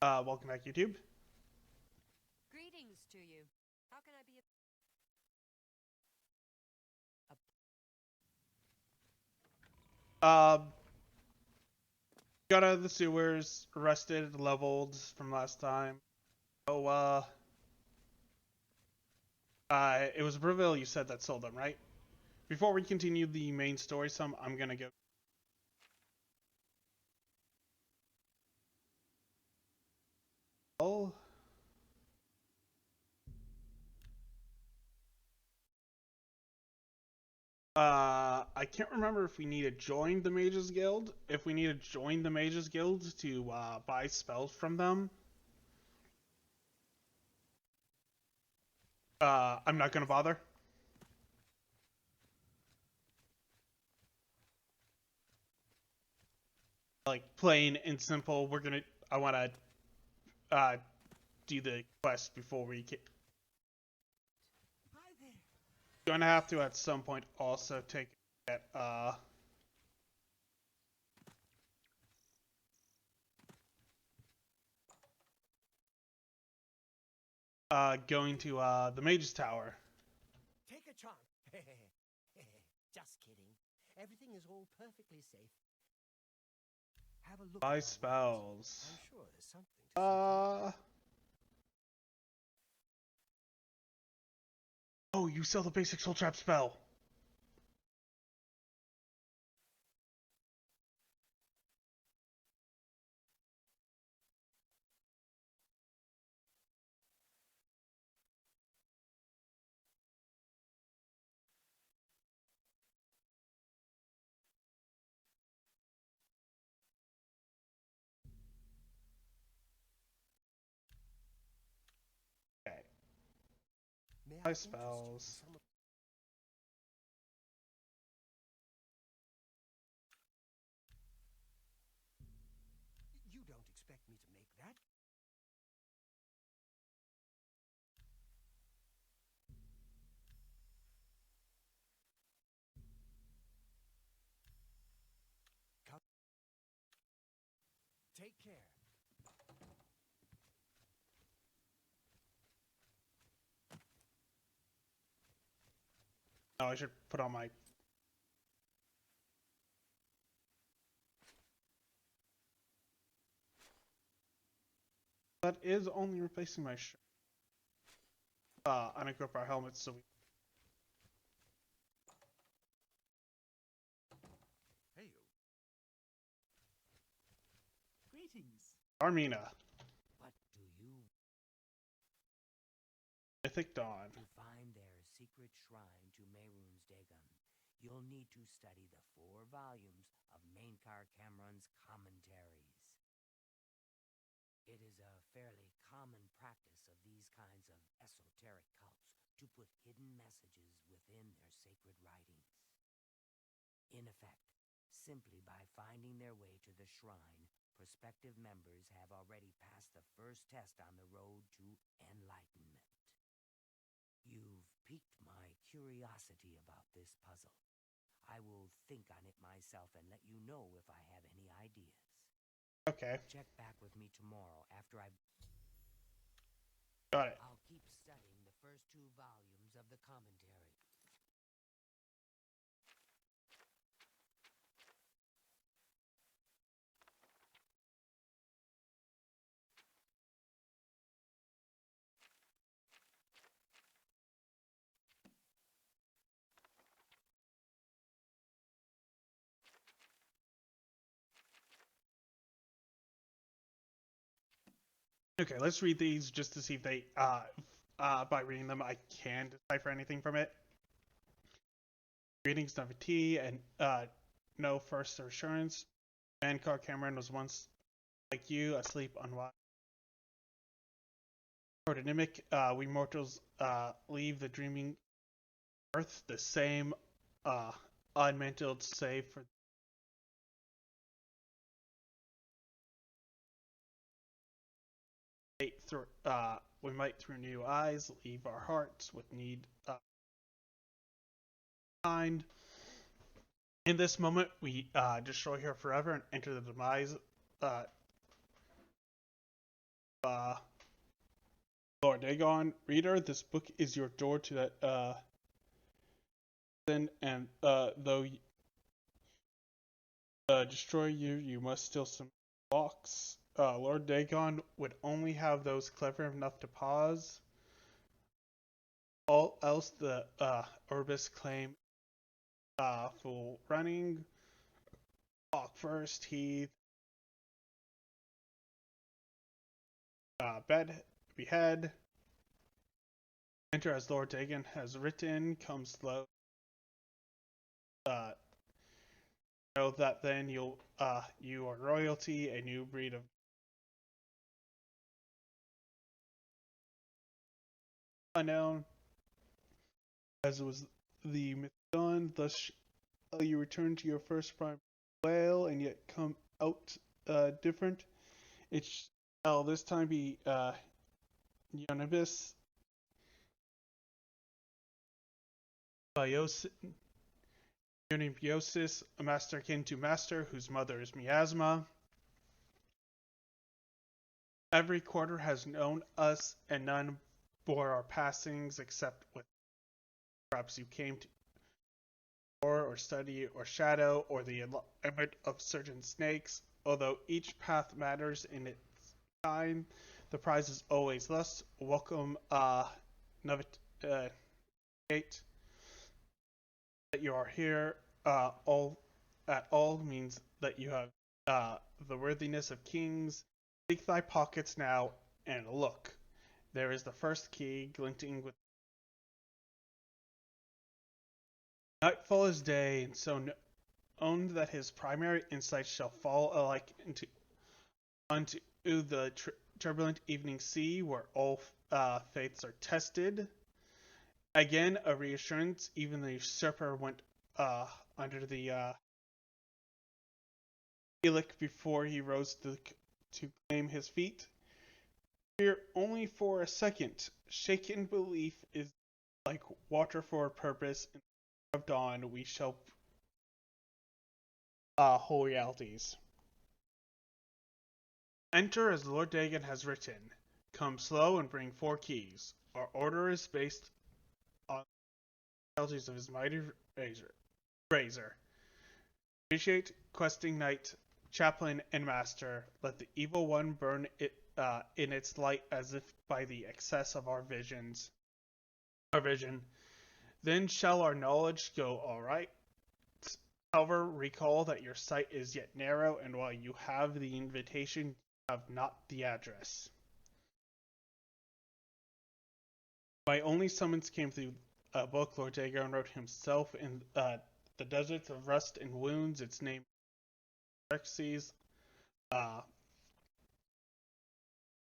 Welcome back, YouTube. Greetings to you. How can I be Uh, got out of the sewers, arrested, leveled from last time. Oh, it was Breville you said that sold them, right? Before we continue the main story, I'm gonna go. Oh. I can't remember if we need to join the Mages Guild. If we need to join the Mages Guild to buy spells from them, I'm not gonna bother. Like plain and simple, I wanna uh do the quest before we get. Hi there. Gonna have to at some point also take at going to the Mage's Tower. Take a chance. Just kidding. Everything is all perfectly safe. Have a look. Buy at spells. I'm sure there's something to Oh, you sell the basic soul trap spell. Okay. Buy spells. You don't expect me to make that? Come. Take care. Oh, I should put on my. That is only replacing my shirt. Unequip our helmets so we. Hey, you. Greetings. Armina. What do you Mythic Dawn. to find their secret shrine to Mehrunes Dagon? You'll need to study the 4 volumes of Mainkar Cameron's commentaries. It is a fairly common practice of these kinds of esoteric cults to put hidden messages within their sacred writings. In effect, simply by finding their way to the shrine, prospective members have already passed the first test on the road to enlightenment. You've piqued my curiosity about this puzzle. I will think on it myself and let you know if I have any ideas. Okay. Check back with me tomorrow after I've... Got it. I'll keep studying the first 2 volumes of the commentary. Okay, let's read these just to see if they by reading them I can decipher anything from it. Greetings, Navati, and no first assurance. Mankar Cameron was once like you, asleep, unwise. Protonymic, we mortals leave the dreaming earth the same, unmentaled save for we might through new eyes leave our hearts with need kind. In this moment, we destroy her forever and enter the demise Lord Dagon. Reader, this book is your door to that sin, and though destroy you, you must still some blocks. Lord Dagon would only have those clever enough to pause. All else the Orbis claim full running. Block first, Heath. Behead. Enter as Lord Dagon has written, come slow. Know that then you are royalty, a new breed of unknown, as was the myth done. Thus shall you return to your first prime whale, and yet come out different. It shall this time be Eunibus, Unibiosis, a master kin to master, whose mother is Miasma. Every quarter has known us, and none bore our passings, except with perhaps you came to or study or shadow or the alignment of certain snakes. Although each path matters in its kind, the prize is always thus. Welcome, Navigate, that you are here. All means that you have the worthiness of kings. Seek thy pockets now and look. There is the first key glinting with nightfall is day, and so owned that his primary insights shall fall alike unto the turbulent evening sea, where all faiths are tested. Again, a reassurance. Even the usurper went under the Elic before he rose to claim his feet. Fear only for a second. Shaken belief is like water for a purpose. In the of dawn, we shall whole realities. Enter as Lord Dagon has written. Come slow and bring 4 keys. Our order is based on the realities of his mighty razor. Appreciate questing knight, chaplain, and master. Let the evil one burn it in its light, as if by the excess of our vision. Then shall our knowledge go all right. However, recall that your sight is yet narrow, and while you have the invitation, you have not the address. My only summons came through a book Lord Dagon wrote himself in the deserts of rust and wounds. Its name Xerxes.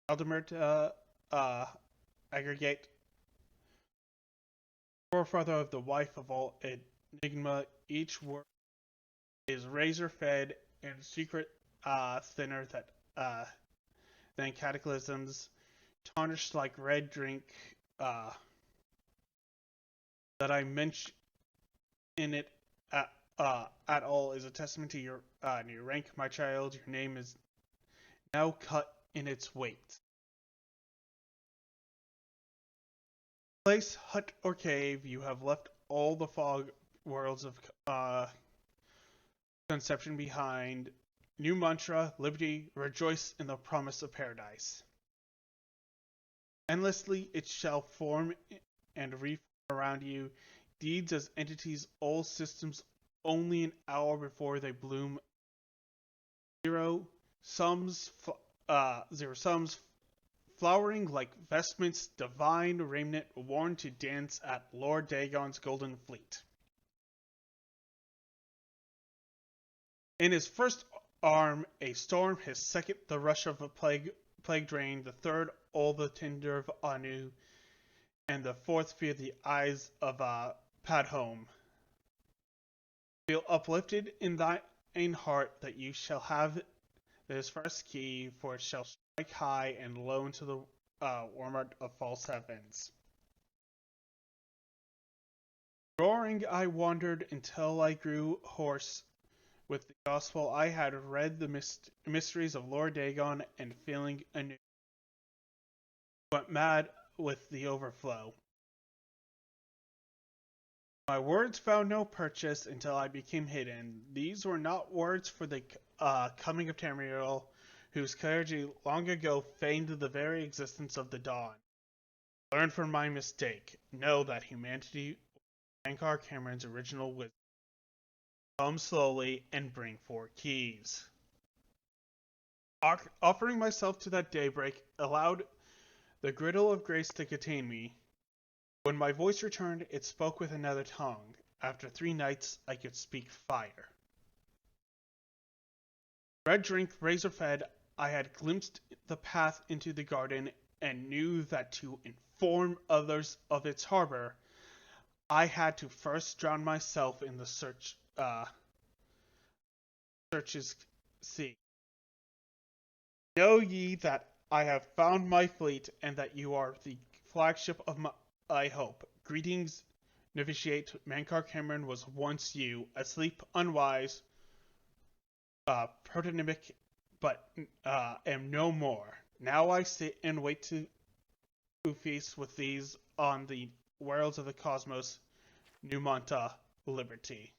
Aldemert aggregate. Forefather of the wife of all enigma. Each word is razor fed and secret thinner than cataclysms, tarnished like red drink. That I mention in it at all is a testament to your rank, my child. Your name is now cut in its weight. Place, hut, or cave, you have left all the fog worlds of conception behind. New mantra, liberty, rejoice in the promise of paradise. Endlessly it shall form and reform around you, deeds as entities, all systems only an hour before they bloom. Zero sums, flowering like vestments, divine raiment worn to dance at Lord Dagon's golden fleet. In his first arm, a storm; his second, the rush of a plague drain; the third, all the tinder of Anu; and the fourth, fear the eyes of Padhome. Feel uplifted in thine heart that you shall have this first key, for it shall strike high and low into the warmart of false heavens. Roaring I wandered until I grew hoarse with the gospel. I had read the mysteries of Lord Dagon, and feeling anew went mad with the overflow. My words found no purchase until I became hidden. These were not words for the coming of Tamriel, whose clergy long ago feigned the very existence of the dawn. Learn from my mistake. Know that humanity was Ankar Cameron's original wisdom. Come slowly and bring 4 keys. Offering myself to that daybreak allowed the griddle of grace to contain me. When my voice returned, it spoke with another tongue. After 3 nights, I could speak fire. Red drink, razor fed, I had glimpsed the path into the garden and knew that to inform others of its harbor, I had to first drown myself in the search's sea. Know ye that I have found my fleet, and that you are the flagship of my hope. Greetings, novitiate. Mankar Cameron was once you, asleep, unwise, protonymic, but am no more. Now I sit and wait to feast with these on the worlds of the cosmos. Numanta, liberty.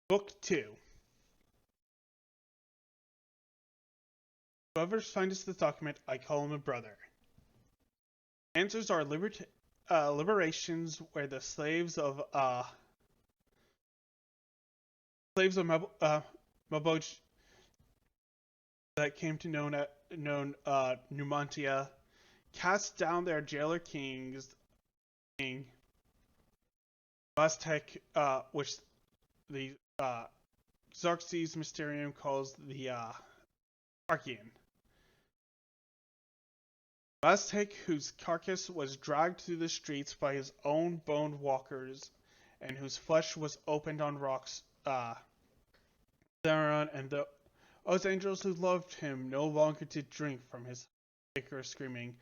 Book 2. Whoever finds this document, I call him a brother. Answers are liberations where the slaves of Maboj that came to known Numantia cast down their jailer king Aztec, which the Xerxes Mysterium calls the Archean. Aztec, whose carcass was dragged through the streets by his own boned walkers, and whose flesh was opened on rocks, Theron and those angels who loved him no longer did drink from his liquor, screaming,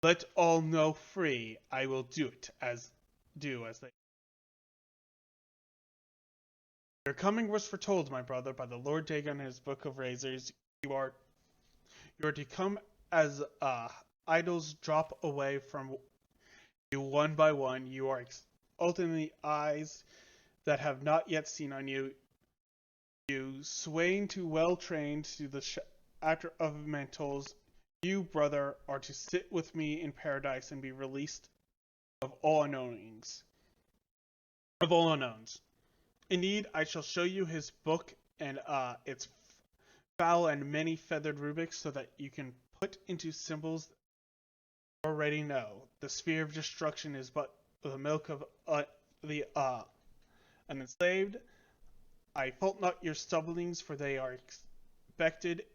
"Let all know free! I will do it as they." Your coming was foretold, my brother, by the Lord Dagon in his book of razors. You are to come as idols drop away from you one by one. You are ultimately eyes that have not yet seen on you. You swaying too well trained to the actor of mantles. You, brother, are to sit with me in paradise and be released of all unknowns. Indeed, I shall show you his book and its foul and many feathered rubrics so that you can put into symbols you already know. The sphere of destruction is but the milk of the unenslaved. I fault not your stumblings, for they are expected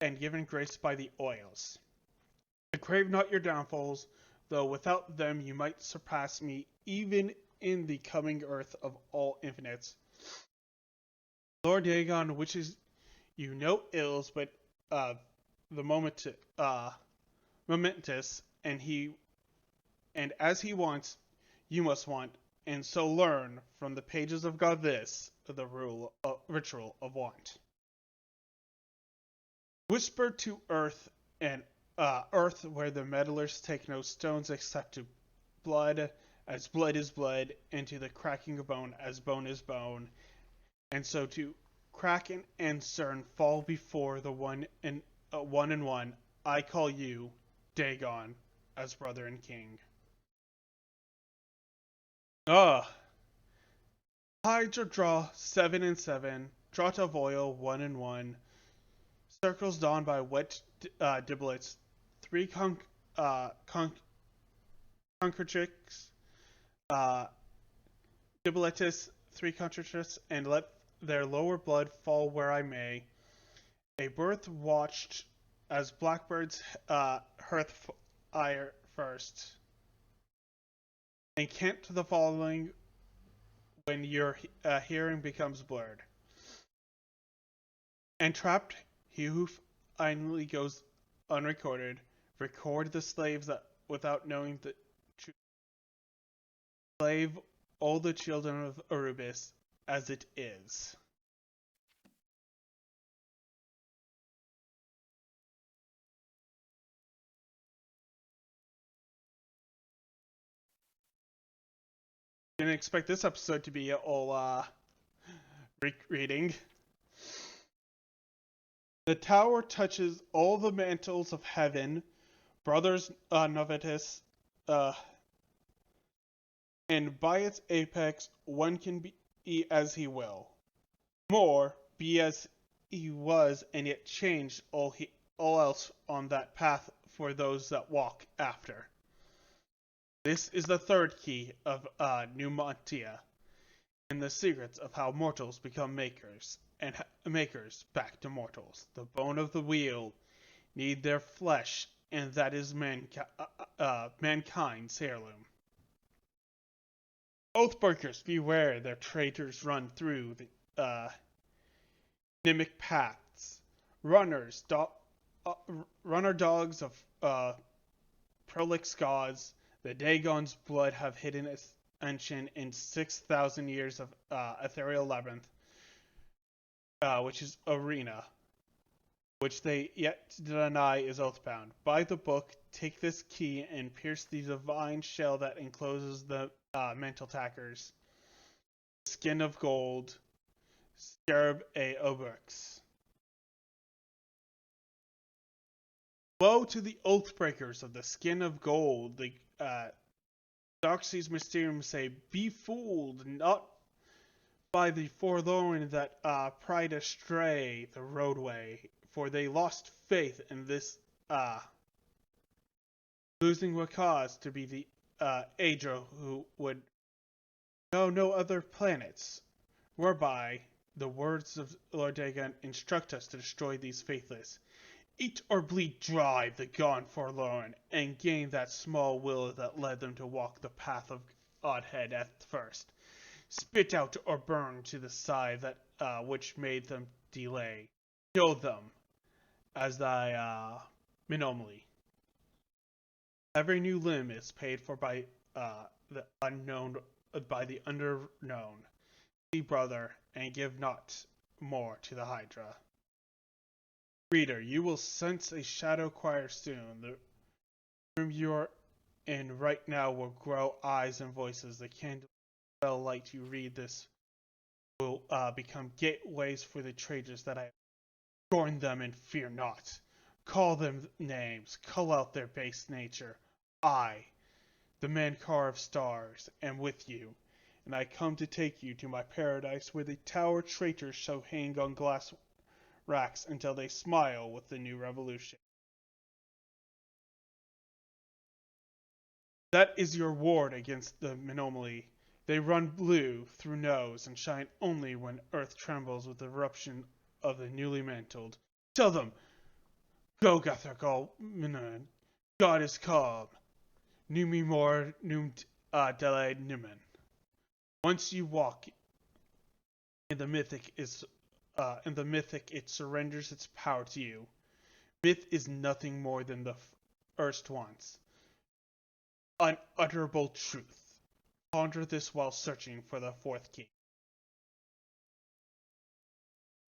and given grace by the oils. I crave not your downfalls, though without them you might surpass me even in the coming earth of all infinites. Lord Dagon wishes you no ills, but the momentous, and as he wants, you must want, and so learn from the pages of God this, the ritual of want. Whisper to earth, and earth where the meddlers take no stones except to blood, as blood is blood, and to the cracking of bone as bone is bone, and so to Kraken and Cern fall before the one and one. I call you, Dagon, as brother and king. Hydra draw 7 and 7, draught of oil 1 and 1, circles dawn by wet diblets, 3 concretrix, dibletus, 3 concretrix, and let their lower blood fall where I may. A birth watched as blackbirds hearth fire first, and cant to the following when your hearing becomes blurred. Entrapped, he who finally goes unrecorded, record the slaves that without knowing the truth. Slave all the children of Erebus as it is. Didn't expect this episode to be all reading. The tower touches all the mantles of heaven, brothers Novitus, and by its apex one can be as he will. More, be as he was, and yet change all else on that path for those that walk after. This is the third key of Numantia, and the secrets of how mortals become makers, and makers back to mortals. The bone of the wheel need their flesh, and that is mankind's heirloom. Oathbreakers, beware, their traitors run through the mimic paths. Runner dogs of prolix gods, the Dagon's blood have hidden ascension in 6,000 years of ethereal labyrinth, which is arena, which they yet deny is oathbound. By the book, take this key and pierce the divine shell that encloses the mental attackers. Skin of gold, scarab a obrix. Woe to the oathbreakers of the skin of gold. The Darksea's Mysterium say, be fooled, not by the forlorn that pride astray the roadway, for they lost faith in this losing what caused to be the Adro who would know no other planets, whereby the words of Lord Dagon instruct us to destroy these faithless. Eat or bleed dry the gone forlorn, and gain that small will that led them to walk the path of Godhead at first. Spit out or burn to the side that which made them delay. Kill them as thy Minomaly. Every new limb is paid for by the unknown, by the underknown. See, brother, and give not more to the Hydra. Reader, you will sense a shadow choir soon. The room you're in right now will grow eyes and voices. The candle light you read this will become gateways for the traitors that I have. Scorn them and fear not. Call them names. Cull out their base nature. I, the man car of stars, am with you, and I come to take you to my paradise where the tower traitors shall hang on glass racks until they smile with the new revolution. That is your ward against the Minomaly. They run blue through nose and shine only when earth trembles with the eruption of the newly mantled. Tell them, go Gathakal Minan, God is calm. Numi more num dele numen. Once you walk in the mythic it surrenders its power to you. Myth is nothing more than the first once. Unutterable truth. Ponder this while searching for the fourth key.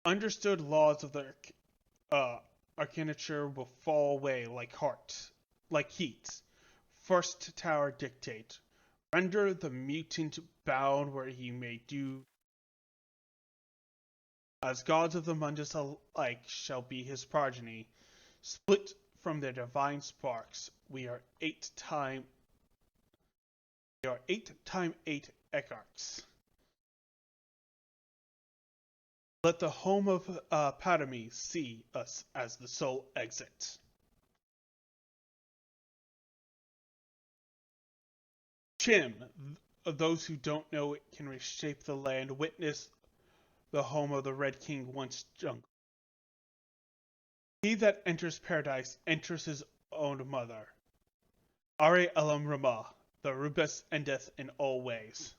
Understood laws of the architecture will fall away like heat. First tower dictate. Render the mutant bound where he may do. As gods of the Mundus alike shall be his progeny, split from their divine sparks, we are 8 times 8 ekarchs. Let the home of Padme see us as the sole exit. Chim, those who don't know it can reshape the land, witness the home of the Red King once jungle. He that enters paradise enters his own mother. Are Elam Ramah, the Rubus endeth in all ways.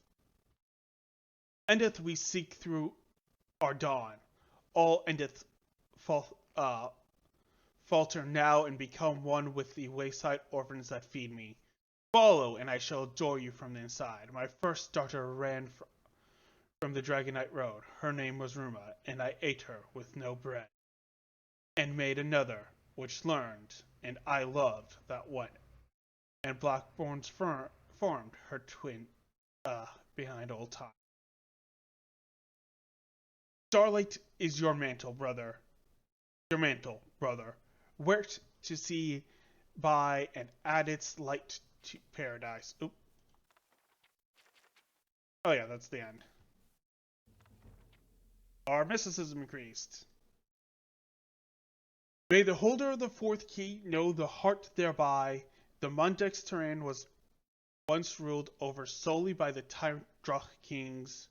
Endeth we seek through our dawn. All endeth falter now and become one with the wayside orphans that feed me. Follow, and I shall adore you from the inside. My first daughter ran from the Dragonite Road. Her name was Ruma, and I ate her with no bread. And made another, which learned, and I loved that one. And Blackbourne's formed her twin behind all time. Starlight is your mantle, brother. Your mantle, brother. Worked to see by and add its light to paradise. Oop. Oh yeah, that's the end. Our mysticism increased. May the holder of the fourth key know the heart thereby. The Mundex terrain was once ruled over solely by the tyrant Druk kings,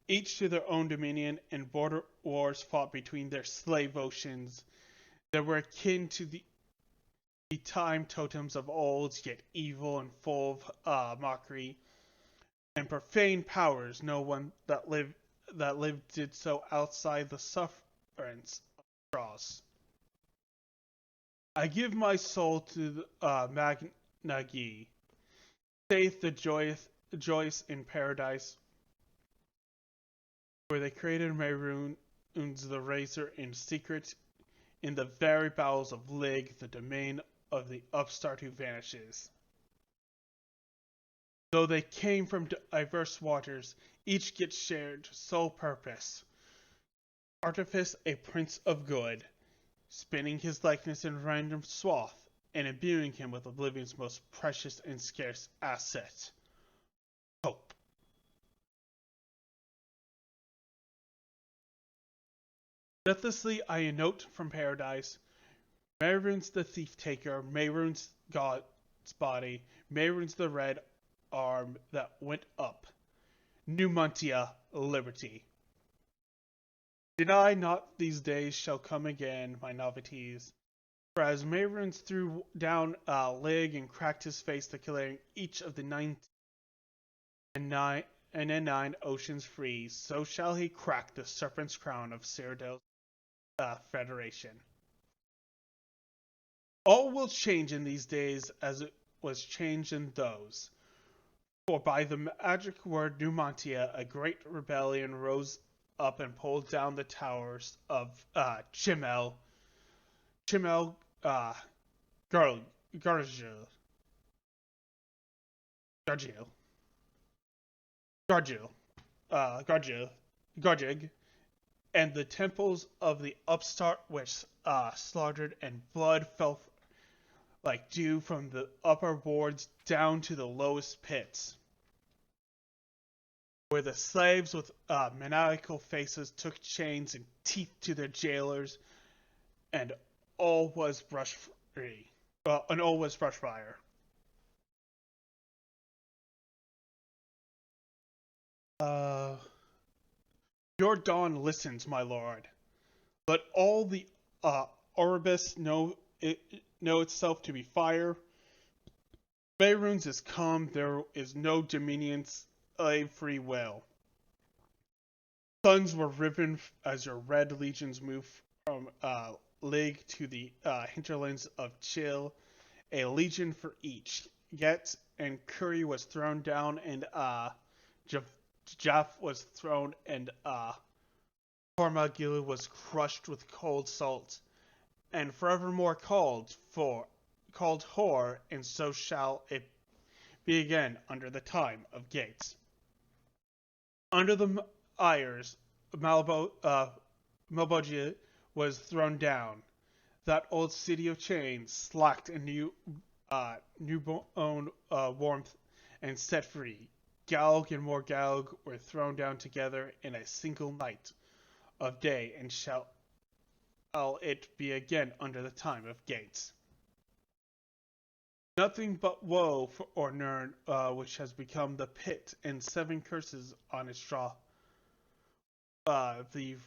each to their own dominion, and border wars fought between their slave oceans that were akin to the time totems of old, yet evil and full of mockery and profane powers. No one that lived did so outside the sufferance of cross. I give my soul to the Magnagi, saith the joyous in paradise, where they created Mehrunes the Razor in secret, in the very bowels of Lig, the domain of the upstart who vanishes. Though they came from diverse waters, each gets shared sole purpose. Artifice a prince of good, spinning his likeness in random swath, and imbuing him with Oblivion's most precious and scarce asset, hope. Deathlessly I note from paradise, Mehrunes the thief taker, Mehrunes God's body, Mehrunes the red arm that went up. Numantia, liberty. Deny not these days shall come again, my novities. For as Mehrunes threw down Lig and cracked his face, declaring each of the 9 oceans free, so shall he crack the serpent's crown of Cyrodiil's federation. All will change in these days as it was changed in those. For by the magic word Numantia, a great rebellion rose up and pulled down the towers of Gargil, Gargig, and the temples of the upstart which slaughtered, and blood fell like dew from the upper wards down to the lowest pits, where the slaves with maniacal faces took chains and teeth to their jailers, and all was brush free, and all was brush fire. Your dawn listens, my lord. Let all the Orbis know itself to be fire. Mehrunes is come, there is no dominion, slave free will. Suns were riven as your red legions moved from Lig to the hinterlands of Chill, a legion for each. Yet, and Curry was thrown down, and Jaff was thrown, and Hormagil was crushed with cold salt, and forevermore called Hor, and so shall it be again under the time of Gates. Under the Ires, Malbogia was thrown down. That old city of chains slacked a newborn warmth and set free. Galg and Morgalg were thrown down together in a single night of day, and shall it be again under the time of Gates. Nothing but woe for Ornern, which has become the pit, and 7 curses on its straw. The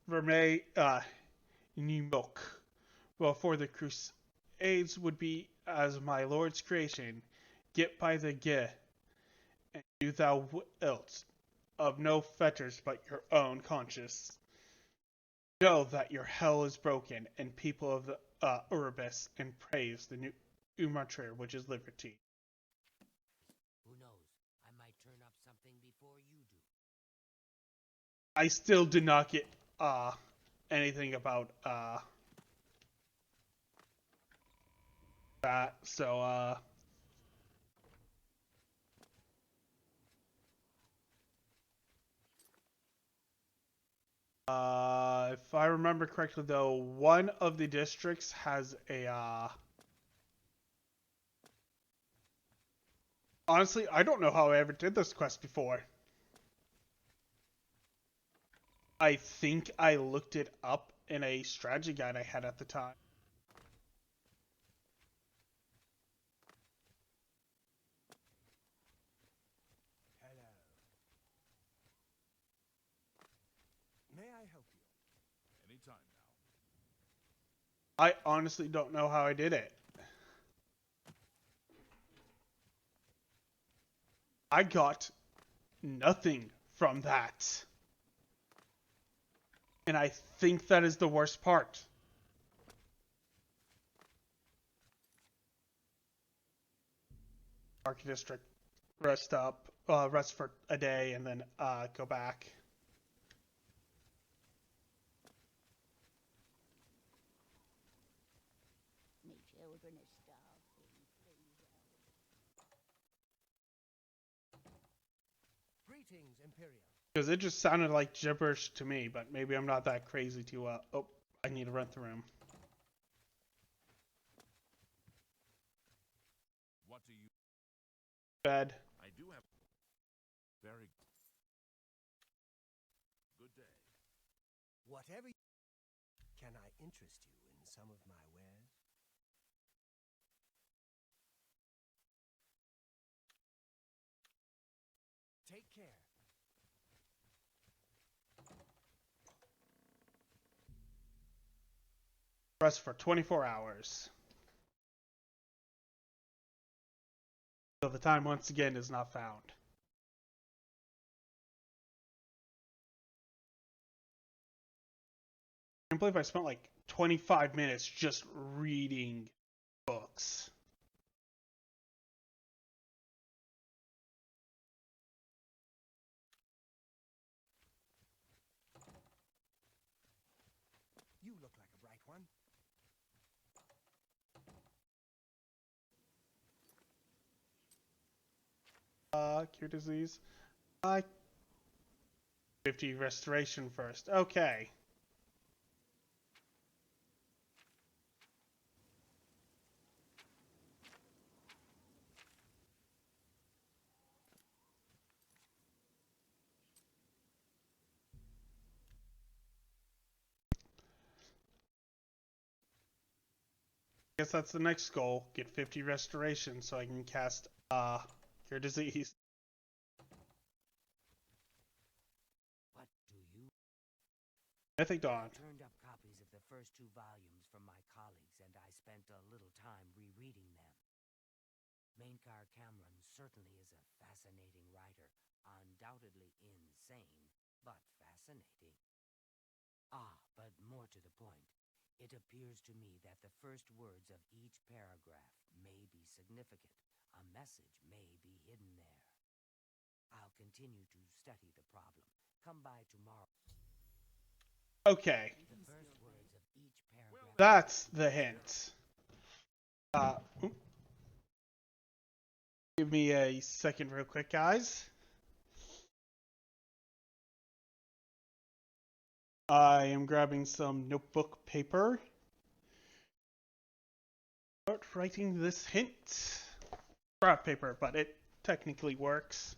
Vermeil Numok. Well, for the Crusades would be as my Lord's creation. Get by the Ge, and do thou wilt, of no fetters but your own conscience. Know that your hell is broken, and people of the Urbis, and praise the new Umatrir, which is liberty. Who knows? I might turn up something before you do. I still did not get anything about that, so If I remember correctly, though, one of the districts has a. Honestly, I don't know how I ever did this quest before. I think I looked it up in a strategy guide I had at the time. Hello. May I help you? Anytime now. I honestly don't know how I did it. I got nothing from that. And I think that is the worst part. Arc District, rest up, rest for a day, and then go back. Me children are starving, please help. Greetings, Imperial. Because it just sounded like gibberish to me, but maybe I'm not that crazy to, oh, I need to rent the room. What do you... Bed. I do have... Very... Good day. Whatever. Can I interest you in some of my wares? Take care. Rest for 24 hours. So the time once again is not found. I can't believe I spent like 25 minutes just reading books. You look like a bright one. Cure disease. 50 restoration first. Okay. Guess that's the next goal. Get 50 restoration so I can cast Cure disease. What do you... Mythic Dawn. I turned up copies of the first 2 volumes from my colleagues, and I spent a little time rereading them. Mainkar Cameron certainly is a fascinating writer, undoubtedly insane, but fascinating. But more to the point, it appears to me that the first words of each paragraph may be significant. A message may be hidden there. I'll continue to study the problem. Come by tomorrow. Okay. The first words of each paragraph... That's the hint. Give me a second real quick, guys. I am grabbing some notebook paper. Start writing this hint. Scrap paper, but it technically works.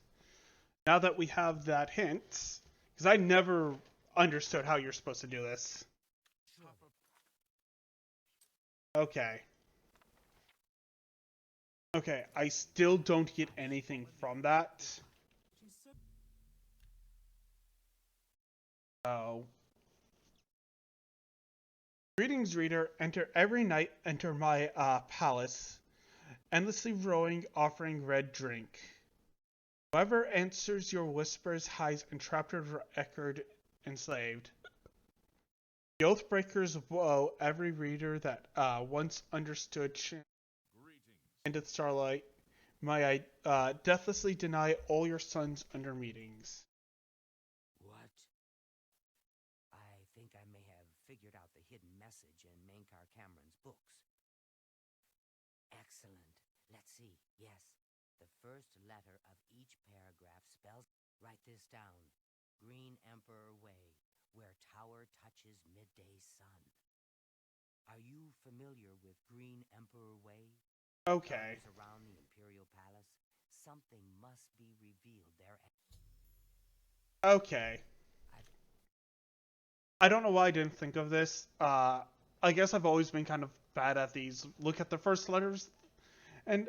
Now that we have that hint, because I never understood how you're supposed to do this. Okay. Okay, I still don't get anything from that. Oh. Greetings, reader. Every night, enter my palace, endlessly rowing, offering red drink. Whoever answers your whispers hides entrapped or echoed enslaved. The Oathbreakers woe every reader that once understood Greetings. and at starlight. May I deathlessly deny all your sons under meetings. What? I think I may have figured out the hidden message in Mainkar Cameron's books. Excellent. Let's see. Yes. The first letter of each paragraph spells... Write this down. Green Emperor Way. where tower touches midday sun. Are you familiar with Green Emperor Way? Okay. Gardens around the Imperial Palace? Something must be revealed there. Okay. I don't know why I didn't think of this. I guess I've always been kind of bad at these. Look at the first letters and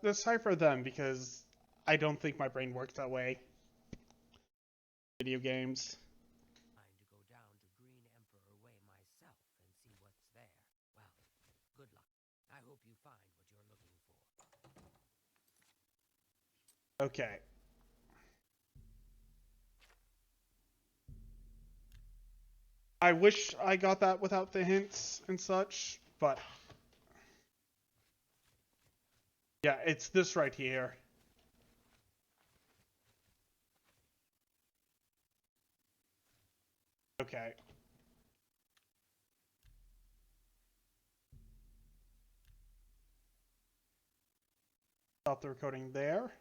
decipher them because I don't think my brain works that way. Video games. Trying to go down to Green Emperor Way myself and see what's there. Well, good luck. I hope you find what you're looking for. Okay. I wish I got that without the hints and such, but yeah, it's this right here. Okay. Stop the recording there.